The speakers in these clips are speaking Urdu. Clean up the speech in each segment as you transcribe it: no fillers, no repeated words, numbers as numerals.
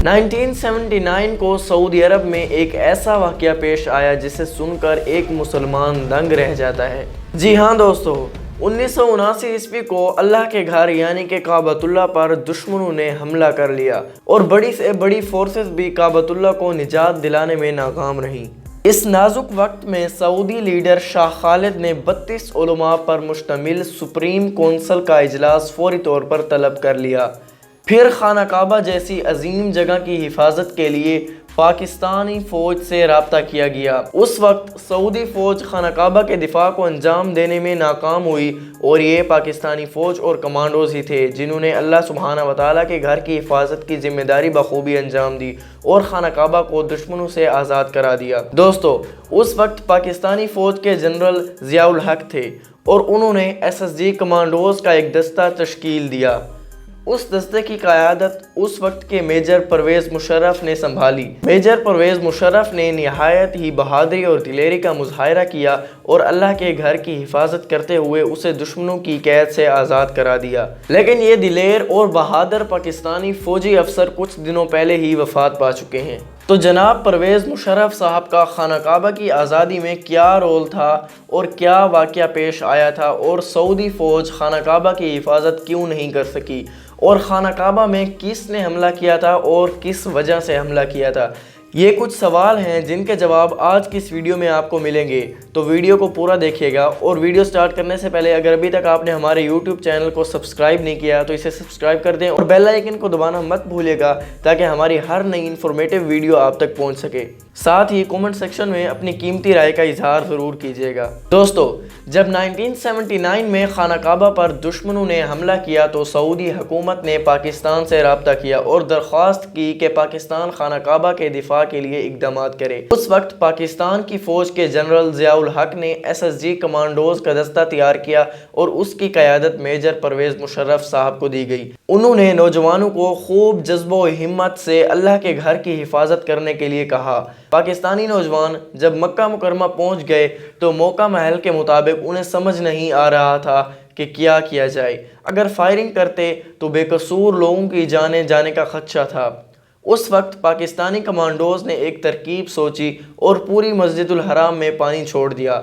1979 کو سعودی عرب میں ایک ایسا واقعہ پیش آیا جسے سن کر ایک مسلمان دنگ رہ جاتا ہے۔ جی ہاں دوستو، 1979 عیسوی کو اللہ کے گھر یعنی کہ کعبۃ اللہ پر دشمنوں نے حملہ کر لیا اور بڑی سے بڑی فورسز بھی کعبۃ اللہ کو نجات دلانے میں ناکام رہیں۔ اس نازک وقت میں سعودی لیڈر شاہ خالد نے 32 علماء پر مشتمل سپریم کونسل کا اجلاس فوری طور پر طلب کر لیا۔ پھر خانہ کعبہ جیسی عظیم جگہ کی حفاظت کے لیے پاکستانی فوج سے رابطہ کیا گیا۔ اس وقت سعودی فوج خانہ کعبہ کے دفاع کو انجام دینے میں ناکام ہوئی اور یہ پاکستانی فوج اور کمانڈوز ہی تھے جنہوں نے اللہ سبحانہ وتعالیٰ کے گھر کی حفاظت کی ذمہ داری بخوبی انجام دی اور خانہ کعبہ کو دشمنوں سے آزاد کرا دیا۔ دوستو، اس وقت پاکستانی فوج کے جنرل ضیاء الحق تھے اور انہوں نے SSG کمانڈوز کا ایک دستہ تشکیل دیا۔ اس دستے کی قیادت اس وقت کے میجر پرویز مشرف نے سنبھالی۔ میجر پرویز مشرف نے نہایت ہی بہادری اور دلیری کا مظاہرہ کیا اور اللہ کے گھر کی حفاظت کرتے ہوئے اسے دشمنوں کی قید سے آزاد کرا دیا۔ لیکن یہ دلیر اور بہادر پاکستانی فوجی افسر کچھ دنوں پہلے ہی وفات پا چکے ہیں۔ تو جناب پرویز مشرف صاحب کا خانہ کعبہ کی آزادی میں کیا رول تھا اور کیا واقعہ پیش آیا تھا، اور سعودی فوج خانہ کعبہ کی حفاظت کیوں نہیں کر سکی، اور خانہ کعبہ میں کس نے حملہ کیا تھا اور کس وجہ سے حملہ کیا تھا؟ یہ کچھ سوال ہیں جن کے جواب آج کی اس ویڈیو میں آپ کو ملیں گے، تو ویڈیو کو پورا دیکھیے گا۔ اور ویڈیو سٹارٹ کرنے سے پہلے اگر ابھی تک آپ نے ہمارے یوٹیوب چینل کو سبسکرائب نہیں کیا تو اسے سبسکرائب کر دیں اور بیل آئیکن کو دبانا مت بھولیے گا تاکہ ہماری ہر نئی انفارمیٹیو ویڈیو آپ تک پہنچ سکے۔ ساتھ ہی کومنٹ سیکشن میں اپنی قیمتی رائے کا اظہار ضرور کیجیے گا۔ دوستو، جب 1979 میں خانہ کعبہ پر دشمنوں نے حملہ کیا تو سعودی حکومت نے پاکستان سے رابطہ کیا اور درخواست کی کہ پاکستان خانہ کعبہ کے دفاع کے لیے اقدامات کرے۔ اس وقت پاکستان کی فوج کے جنرل ضیاء الحق نے SSG کمانڈوز کا دستہ تیار کیا اور اس کی قیادت میجر پرویز مشرف صاحب کو دی گئی۔ انہوں نے نوجوانوں کو خوب جذب و ہمت سے اللہ کے گھر کی حفاظت کرنے کے لیے کہا۔ پاکستانی نوجوان جب مکہ مکرمہ پہنچ گئے تو موقع محل کے مطابق انہیں سمجھ نہیں آ رہا تھا کہ کیا کیا جائے۔ اگر فائرنگ کرتے تو بے قصور لوگوں کی جانیں جانے کا خدشہ تھا۔ اس وقت پاکستانی کمانڈوز نے ایک ترکیب سوچی اور پوری مسجد الحرام میں پانی چھوڑ دیا۔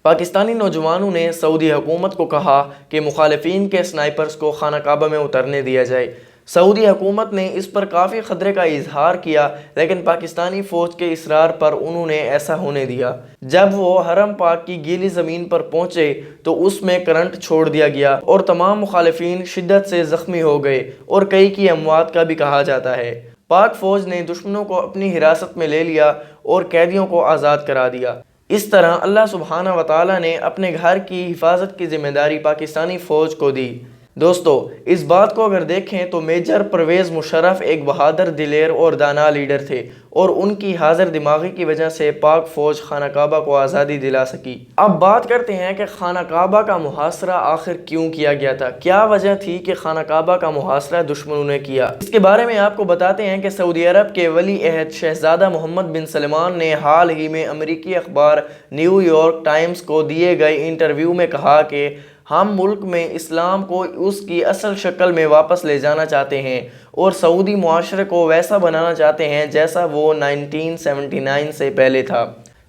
پاکستانی نوجوانوں نے سعودی حکومت کو کہا کہ مخالفین کے سنائپرز کو خانہ کعبہ میں اترنے دیا جائے۔ سعودی حکومت نے اس پر کافی خطرے کا اظہار کیا، لیکن پاکستانی فوج کے اصرار پر انہوں نے ایسا ہونے دیا۔ جب وہ حرم پاک کی گیلی زمین پر پہنچے تو اس میں کرنٹ چھوڑ دیا گیا اور تمام مخالفین شدت سے زخمی ہو گئے اور کئی کی اموات کا بھی کہا جاتا ہے۔ پاک فوج نے دشمنوں کو اپنی حراست میں لے لیا اور قیدیوں کو آزاد کرا دیا۔ اس طرح اللہ سبحانہ وتعالیٰ نے اپنے گھر کی حفاظت کی ذمہ داری پاکستانی فوج کو دی۔ دوستو، اس بات کو اگر دیکھیں تو میجر پرویز مشرف ایک بہادر، دلیر اور دانا لیڈر تھے اور ان کی حاضر دماغی کی وجہ سے پاک فوج خانہ کعبہ کو آزادی دلا سکی۔ اب بات کرتے ہیں کہ خانہ کعبہ کا محاصرہ آخر کیوں کیا گیا تھا؟ کیا وجہ تھی کہ خانہ کعبہ کا محاصرہ دشمنوں نے کیا؟ اس کے بارے میں آپ کو بتاتے ہیں کہ سعودی عرب کے ولی عہد شہزادہ محمد بن سلمان نے حال ہی میں امریکی اخبار نیو یارک ٹائمز کو دیے گئے انٹرویو میں کہا کہ ہم ملک میں اسلام کو اس کی اصل شکل میں واپس لے جانا چاہتے ہیں اور سعودی معاشرے کو ویسا بنانا چاہتے ہیں جیسا وہ 1979 سے پہلے تھا۔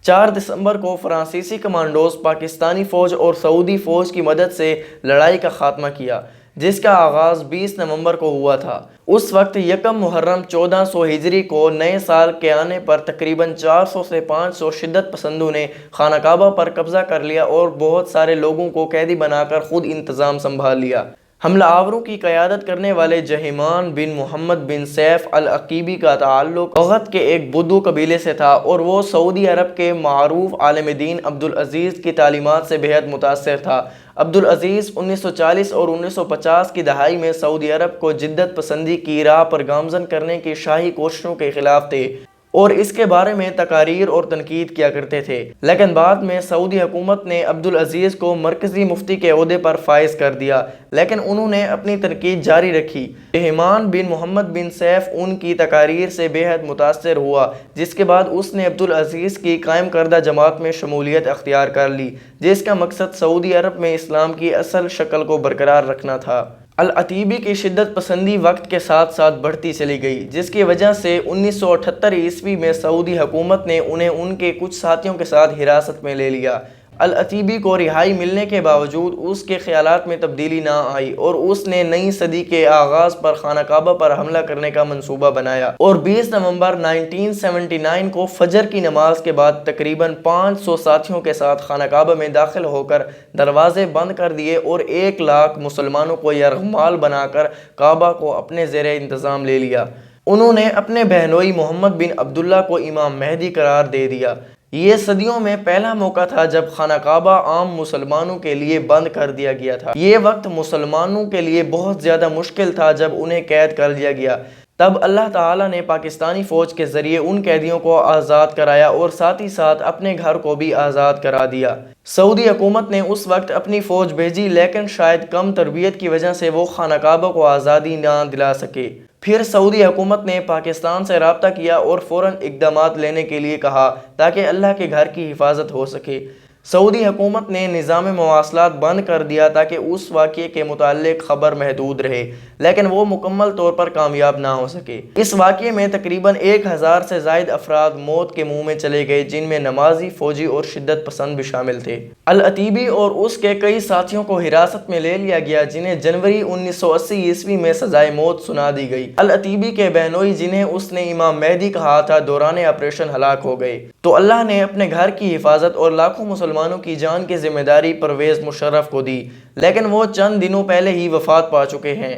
4 دسمبر کو فرانسیسی کمانڈوز پاکستانی فوج اور سعودی فوج کی مدد سے لڑائی کا خاتمہ کیا، جس کا آغاز 20 نومبر کو ہوا تھا۔ اس وقت یکم محرم 1400 ہجری کو نئے سال کے آنے پر تقریباً 400 سے 500 شدت پسندوں نے خانہ کعبہ پر قبضہ کر لیا اور بہت سارے لوگوں کو قیدی بنا کر خود انتظام سنبھال لیا۔ حملہ آوروں کی قیادت کرنے والے جہیمان بن محمد بن سیف العقیبی کا تعلق بغت کے ایک بدو قبیلے سے تھا اور وہ سعودی عرب کے معروف عالم دین عبدالعزیز کی تعلیمات سے بے حد متاثر تھا۔ عبدالعزیز 1940 اور 1950 کی دہائی میں سعودی عرب کو جدت پسندی کی راہ پر گامزن کرنے کی شاہی کوششوں کے خلاف تھے اور اس کے بارے میں تقاریر اور تنقید کیا کرتے تھے، لیکن بعد میں سعودی حکومت نے عبدالعزیز کو مرکزی مفتی کے عہدے پر فائز کر دیا، لیکن انہوں نے اپنی تنقید جاری رکھی۔ جہیمان بن محمد بن سیف ان کی تقاریر سے بے حد متاثر ہوا، جس کے بعد اس نے عبدالعزیز کی قائم کردہ جماعت میں شمولیت اختیار کر لی، جس کا مقصد سعودی عرب میں اسلام کی اصل شکل کو برقرار رکھنا تھا۔ العتیبی کی شدت پسندی وقت کے ساتھ ساتھ بڑھتی چلی گئی، جس کی وجہ سے 1978 عیسوی میں سعودی حکومت نے انہیں ان کے کچھ ساتھیوں کے ساتھ حراست میں لے لیا۔ العتیبی کو رہائی ملنے کے باوجود اس کے خیالات میں تبدیلی نہ آئی اور اس نے نئی صدی کے آغاز پر خانہ کعبہ پر حملہ کرنے کا منصوبہ بنایا اور 20 نومبر 1979 کو فجر کی نماز کے بعد تقریباً 500 ساتھیوں کے ساتھ خانہ کعبہ میں داخل ہو کر دروازے بند کر دیے اور 1 لاکھ مسلمانوں کو یرغمال بنا کر کعبہ کو اپنے زیر انتظام لے لیا۔ انہوں نے اپنے بہنوئی محمد بن عبداللہ کو امام مہدی قرار دے دیا۔ یہ صدیوں میں پہلا موقع تھا جب خانہ کعبہ عام مسلمانوں کے لیے بند کر دیا گیا تھا۔ یہ وقت مسلمانوں کے لیے بہت زیادہ مشکل تھا جب انہیں قید کر لیا گیا۔ تب اللہ تعالیٰ نے پاکستانی فوج کے ذریعے ان قیدیوں کو آزاد کرایا اور ساتھ ہی ساتھ اپنے گھر کو بھی آزاد کرا دیا۔ سعودی حکومت نے اس وقت اپنی فوج بھیجی، لیکن شاید کم تربیت کی وجہ سے وہ خانہ کعبہ کو آزادی نہ دلا سکے۔ پھر سعودی حکومت نے پاکستان سے رابطہ کیا اور فوراً اقدامات لینے کے لیے کہا تاکہ اللہ کے گھر کی حفاظت ہو سکے۔ سعودی حکومت نے نظام مواصلات بند کر دیا تاکہ اس واقعے کے متعلق خبر محدود رہے، لیکن وہ مکمل طور پر کامیاب نہ ہو سکے۔ اس واقعے میں تقریباً 1000 سے زائد افراد موت کے منہ میں چلے گئے، جن میں نمازی، فوجی اور شدت پسند بھی شامل تھے۔ العتیبی اور اس کے کئی ساتھیوں کو حراست میں لے لیا گیا، جنہیں جنوری 1980 عیسوی میں سزائے موت سنا دی گئی۔ العتیبی کے بہنوئی، جنہیں اس نے امام مہدی کہا تھا، دوران آپریشن ہلاک ہو گئے۔ تو اللہ نے اپنے گھر کی حفاظت اور لاکھوں مسلمانوں کی جان کی ذمہ داری پرویز مشرف کو دی، لیکن وہ چند دنوں پہلے ہی وفات پا چکے ہیں۔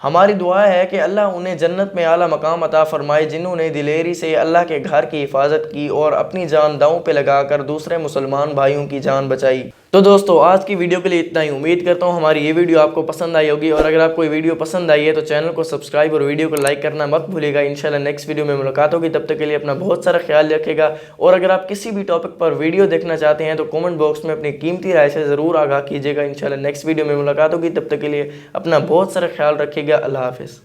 ہماری دعا ہے کہ اللہ انہیں جنت میں اعلیٰ مقام عطا فرمائے، جنہوں نے دلیری سے اللہ کے گھر کی حفاظت کی اور اپنی جان داؤں پہ لگا کر دوسرے مسلمان بھائیوں کی جان بچائی۔ تو دوستو، آج کی ویڈیو کے لیے اتنا ہی۔ امید کرتا ہوں ہماری یہ ویڈیو آپ کو پسند آئی ہوگی، اور اگر آپ کو یہ ویڈیو پسند آئی ہے تو چینل کو سبسکرائب اور ویڈیو کو لائک کرنا مت بھولیے گا۔ انشاءاللہ نیکسٹ ویڈیو میں ملاقات ہوگی، تب تک کے لیے اپنا بہت سارا خیال رکھے گا، اور اگر آپ کسی بھی ٹاپک پر ویڈیو دیکھنا چاہتے ہیں تو کامنٹ باکس میں اپنی قیمتی رائے سے ضرور آگاہ کیجیے گا۔ انشاءاللہ نیکسٹ ویڈیو میں ملاقات ہوگی، تب تک کے لیے اپنا بہت سارا خیال رکھیے گا۔ اللہ حافظ۔